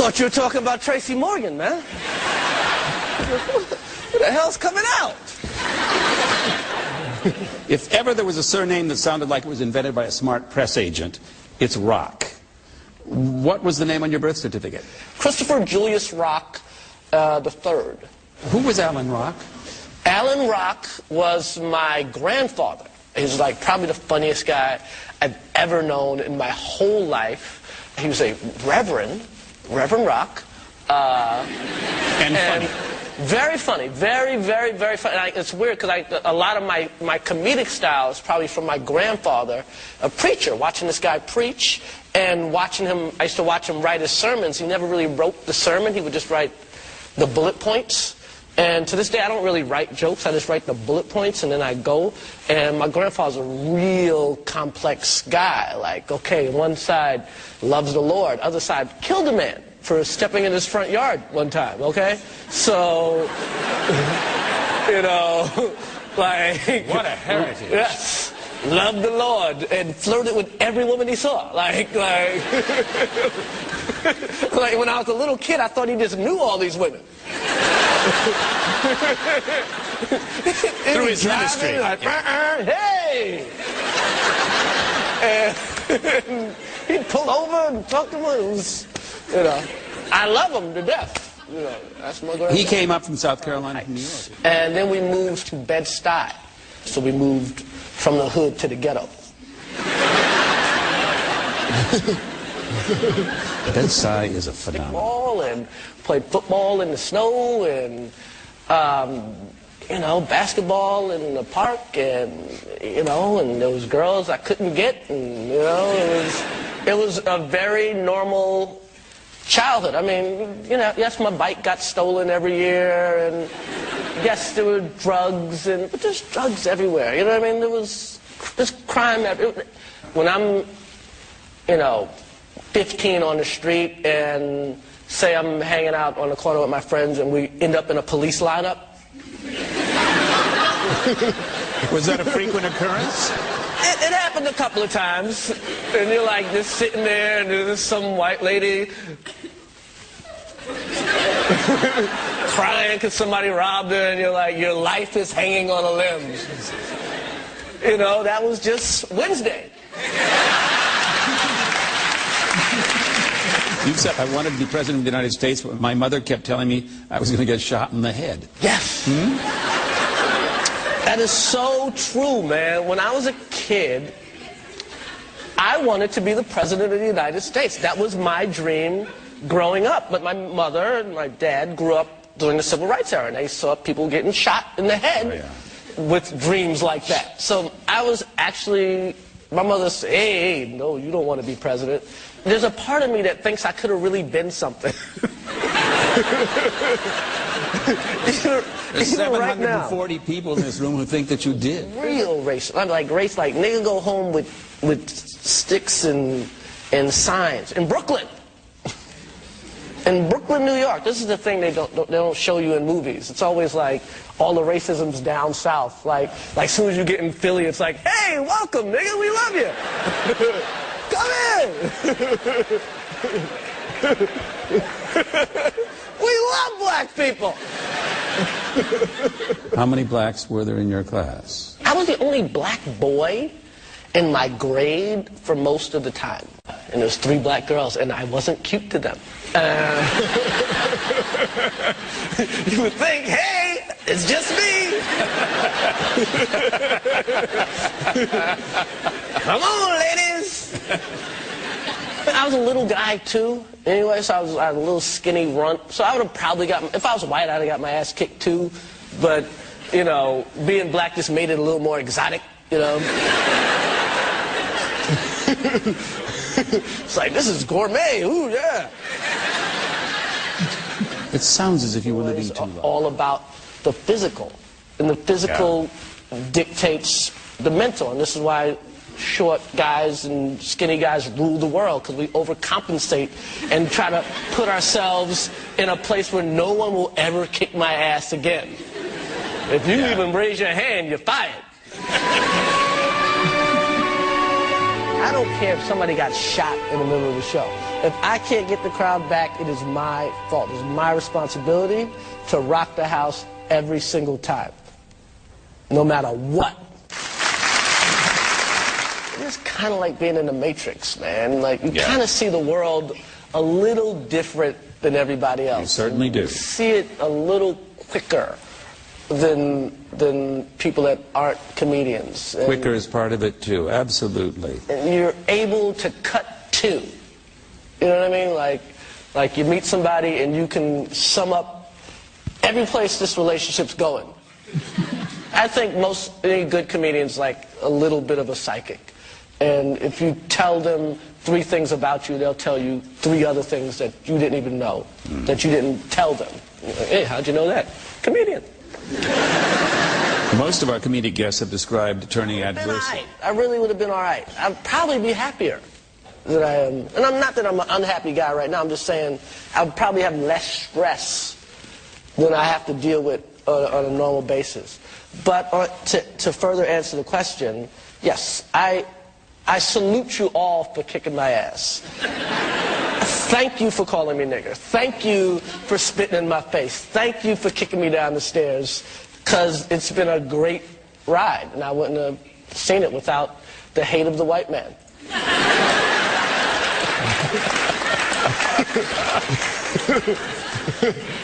thought you were talking about Tracy Morgan, man. What the hell's coming out? If ever there was a surname that sounded like it was invented by a smart press agent, it's Rock. What was the name on your birth certificate? Christopher Julius Rock III. Who was Alan Rock? Alan Rock was my grandfather. He's like probably the funniest guy I've ever known in my whole life. He was a Reverend Rock. And funny. Very funny, very, very, very funny. And it's weird because a lot of my comedic style is probably from my grandfather, a preacher, watching this guy preach and watching him. I used to watch him write his sermons. He never really wrote the sermon. He would just write the bullet points. And to this day, I don't really write jokes. I just write the bullet points and then I go. And my grandfather's a real complex guy. Like, okay, one side loves the Lord, other side killed a man for stepping in his front yard one time, okay? So, you know, like... What a heritage. Yes. Loved the Lord and flirted with every woman he saw. Like when I was a little kid, I thought he just knew all these women. Through his ministry. Like, hey! And he'd pull over and talk to them. You know, I love him to death. You know, that's my grandfather. He came up from South Carolina from New York. And then we moved to Bed-Stuy. So we moved from the hood to the ghetto. Bed-Stuy is a phenomenon. And played football in the snow and, you know, basketball in the park and, you know, and there was girls I couldn't get and, you know, it was a very normal childhood. I mean, you know, yes, my bike got stolen every year, and yes, there were drugs, but there's drugs everywhere. You know what I mean? There's crime everywhere. When I'm, you know, 15 on the street and say I'm hanging out on the corner with my friends and we end up in a police lineup. Was that a frequent occurrence? It happened a couple of times, and you're like just sitting there, and there's some white lady crying because somebody robbed her, and you're like, your life is hanging on a limb. You know, that was just Wednesday. You said I wanted to be president of the United States, but my mother kept telling me I was going to get shot in the head. Yes. Hmm? That is so true, man. When I was a kid, I wanted to be the president of the United States. That was my dream growing up. But my mother and my dad grew up during the Civil Rights era, and they saw people getting shot in the head with dreams like that. So I was actually, my mother said, hey, no, you don't want to be president. There's a part of me that thinks I could have really been something. There's 740 people in this room who think that you did. Real race. I'm like race, like nigga go home with sticks and signs in Brooklyn. In Brooklyn, New York. This is the thing they don't show you in movies. It's always like all the racism's down south. Like as soon as you get in Philly, it's like, hey, welcome, nigga, we love you. Come in. We love black people. How many blacks were there in your class? I was the only black boy in my grade for most of the time. And there was 3 black girls, and I wasn't cute to them. You would think, hey, it's just me. Come on, ladies. I was a little guy, too. Anyway, so I was a little skinny runt. So I would have probably if I was white, I'd have got my ass kicked, too. But, you know, being black just made it a little more exotic, you know. It's like, this is gourmet. Ooh, yeah. It sounds as if you were living too long. All about the physical. And the physical dictates the mental. And this is why short guys and skinny guys rule the world, because we overcompensate and try to put ourselves in a place where no one will ever kick my ass again. If you even raise your hand, you're fired. I don't care if somebody got shot in the middle of the show. If I can't get the crowd back, it is my fault. It's my responsibility to rock the house every single time, no matter what. It's kind of like being in the Matrix, man. Like, you kind of see the world a little different than everybody else. You certainly do. You see it a little quicker than people that aren't comedians. Quicker is part of it, too. Absolutely. And you're able to cut to. You know what I mean? Like you meet somebody and you can sum up every place this relationship's going. I think any good comedians like a little bit of a psychic. And if you tell them 3 things about you, they'll tell you 3 other things that you didn't even know, that you didn't tell them. Hey, how'd you know that? Comedian. Most of our comedic guests have described turning adverse. I really would have been all right. I'd probably be happier than I am. And I'm not that I'm an unhappy guy right now. I'm just saying I would probably have less stress than I have to deal with on a normal basis. But to further answer the question, yes, I salute you all for kicking my ass. Thank you for calling me nigger. Thank you for spitting in my face. Thank you for kicking me down the stairs, because it's been a great ride, and I wouldn't have seen it without the hate of the white man.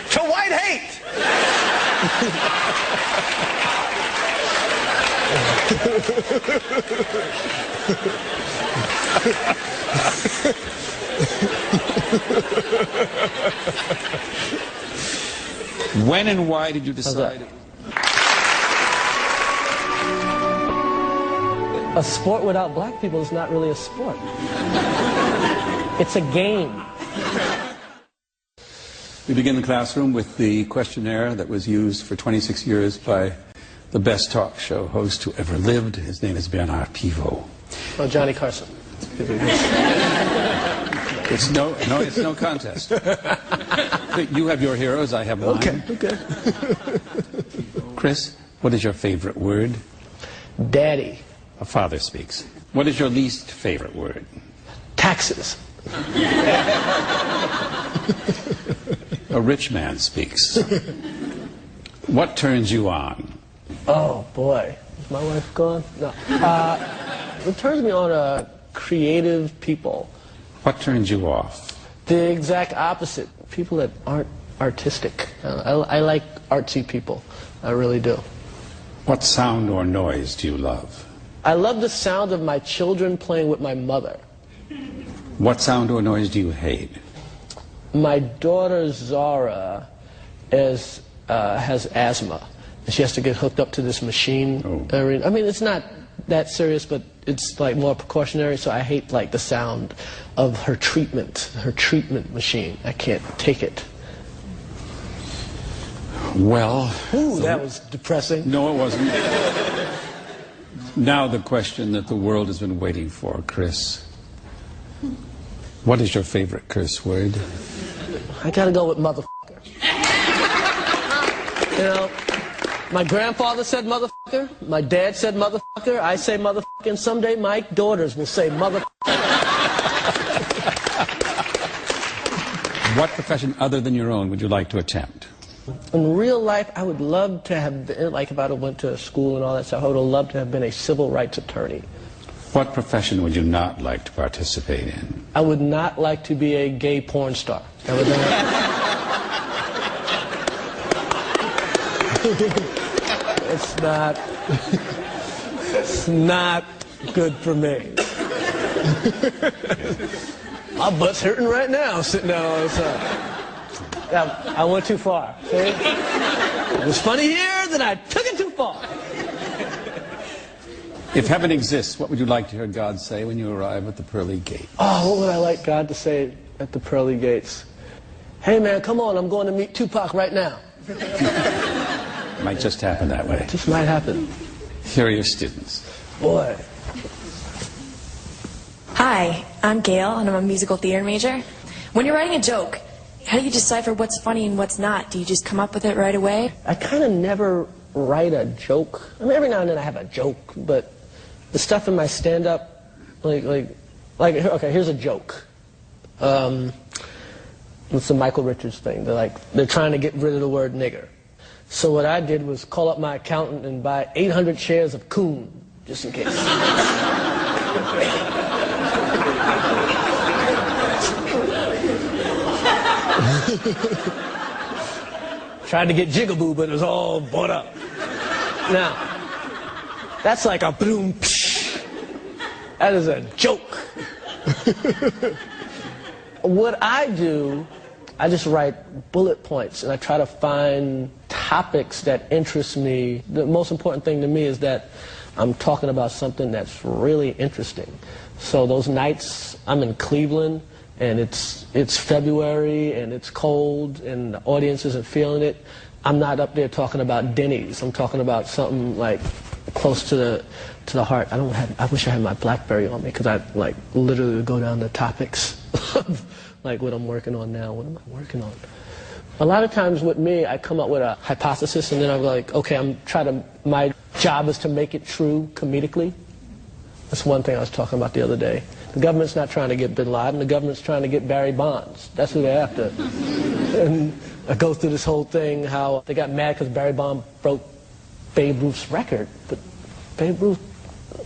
To white hate! When and why did you decide? A sport without black people is not really a sport. It's a game. We begin the classroom with the questionnaire that was used for 26 years by the best talk show host who ever lived. His name is Bernard Pivot. Oh, Johnny Carson. It's no contest. You have your heroes, I have mine. Okay. Chris, what is your favorite word? Daddy. A father speaks. What is your least favorite word? Taxes. A rich man speaks. What turns you on? Oh, boy. Is my wife gone? No. What turns me on creative people. What turns you off? The exact opposite. People that aren't artistic. I like artsy people. I really do. What sound or noise do you love? I love the sound of my children playing with my mother. What sound or noise do you hate? My daughter Zara has asthma. And she has to get hooked up to this machine. Oh. I mean, it's not that serious, but it's like more precautionary, so I hate like the sound of her treatment machine. I can't take it. Well... Ooh, that was depressing. No, it wasn't. Now the question that the world has been waiting for, Chris. What is your favorite curse word? I gotta go with motherfucker. You know, my grandfather said motherfucker, my dad said motherfucker, I say motherfucker, and someday my daughters will say motherfucker. What profession other than your own would you like to attempt? In real life, I would love to have been, like if I went to school and all that stuff, I would have loved to have been a civil rights attorney. What profession would you not like to participate in? I would not like to be a gay porn star. I would not... it's not good for me. My butt's hurting right now, sitting down all the time. I went too far. See? It was funny here, then I took it too far. If heaven exists, what would you like to hear God say when you arrive at the pearly gate? Oh, what would I like God to say at the pearly gates? Hey, man, come on, I'm going to meet Tupac right now. Might just happen that way. Just might happen. Here are your students. Boy. Hi, I'm Gail, and I'm a musical theater major. When you're writing a joke, how do you decipher what's funny and what's not? Do you just come up with it right away? I kind of never write a joke. I mean, every now and then I have a joke, but the stuff in my stand-up, Okay, here's a joke. It's the Michael Richards thing. They're trying to get rid of the word nigger. So what I did was call up my accountant and buy 800 shares of coon, just in case. Tried to get jigaboo, but it was all bought up. Now, that's like a boom, psh. That is a joke. What I do, I just write bullet points, and I try to find topics that interest me. The most important thing to me is that I'm talking about something that's really interesting. So those nights I'm in Cleveland, and it's February, and it's cold, and the audience isn't feeling it, I'm not up there talking about Denny's. I'm talking about something like close to the heart. I wish I had my BlackBerry on me, because I literally would go down the topics of like what I'm working on now. What am I working on? A lot of times with me, I come up with a hypothesis, and then I'm like, okay, my job is to make it true comedically. That's one thing I was talking about the other day. The government's not trying to get Bin Laden. The government's trying to get Barry Bonds. That's who they're after. And I go through this whole thing, how they got mad because Barry Bonds broke Babe Ruth's record. But Babe Ruth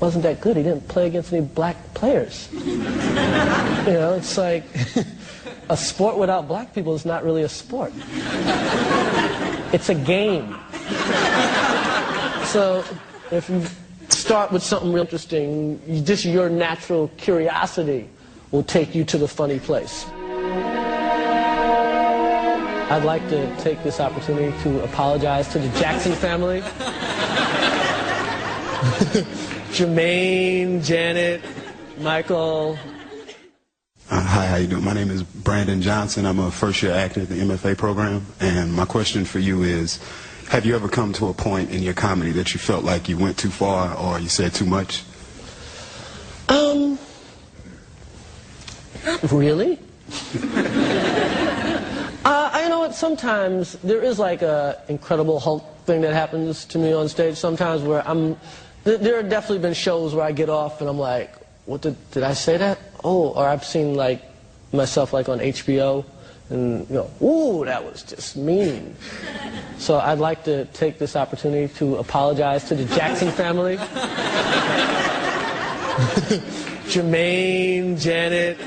wasn't that good. He didn't play against any black players. You know, it's like a sport without black people is not really a sport. It's a game. So if you start with something real interesting, just your natural curiosity will take you to the funny place. I'd like to take this opportunity to apologize to the Jackson family. Jermaine, Janet, Michael. Hi, how you doing? My name is Brandon Johnson. I'm a first-year actor at the MFA program, and my question for you is, have you ever come to a point in your comedy that you felt like you went too far or you said too much? Not really. You know what, sometimes there is like a Incredible Hulk thing that happens to me on stage sometimes where there have definitely been shows where I get off and I'm like, what did I say that? Oh, or I've seen like myself like on HBO and you know, ooh, that was just mean. So I'd like to take this opportunity to apologize to the Jackson family. Jermaine, Janet,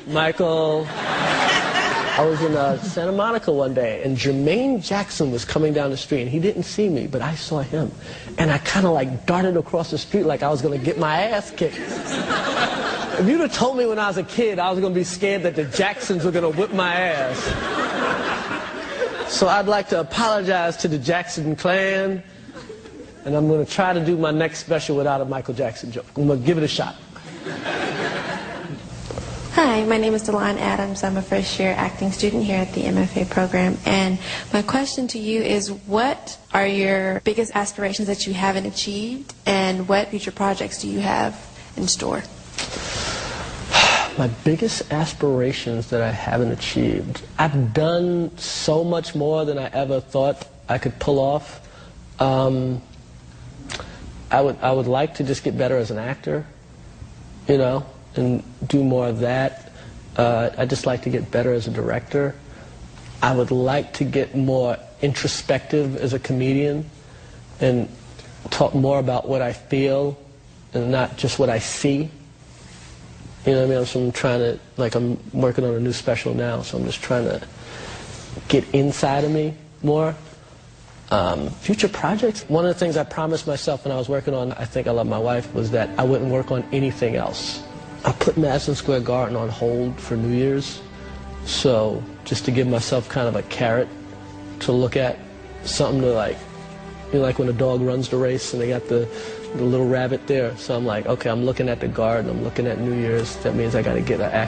Michael. I was in Santa Monica one day, and Jermaine Jackson was coming down the street, and he didn't see me, but I saw him. And I kind of like darted across the street like I was going to get my ass kicked. If you'd have told me when I was a kid I was going to be scared that the Jacksons were going to whip my ass. So I'd like to apologize to the Jackson clan, and I'm going to try to do my next special without a Michael Jackson joke. I'm going to give it a shot. Hi, my name is Delon Adams. I'm a first-year acting student here at the MFA program. And my question to you is, what are your biggest aspirations that you haven't achieved, and what future projects do you have in store? My biggest aspirations that I haven't achieved. I've done so much more than I ever thought I could pull off. I would like to just get better as an actor, you know, and do more of that. I'd just like to get better as a director. I would like to get more introspective as a comedian and talk more about what I feel and not just what I see. You know what I mean? So I'm trying to, like, I'm working on a new special now, so I'm just trying to get inside of me more. Future projects, one of the things I promised myself when I was working on I Think I Love My Wife was that I wouldn't work on anything else. I put Madison Square Garden on hold for New Year's, so just to give myself kind of a carrot to look at, something to like, you know, like when a dog runs the race and they got the little rabbit there. So I'm like, okay, I'm looking at the garden, I'm looking at New Year's, that means I got to get an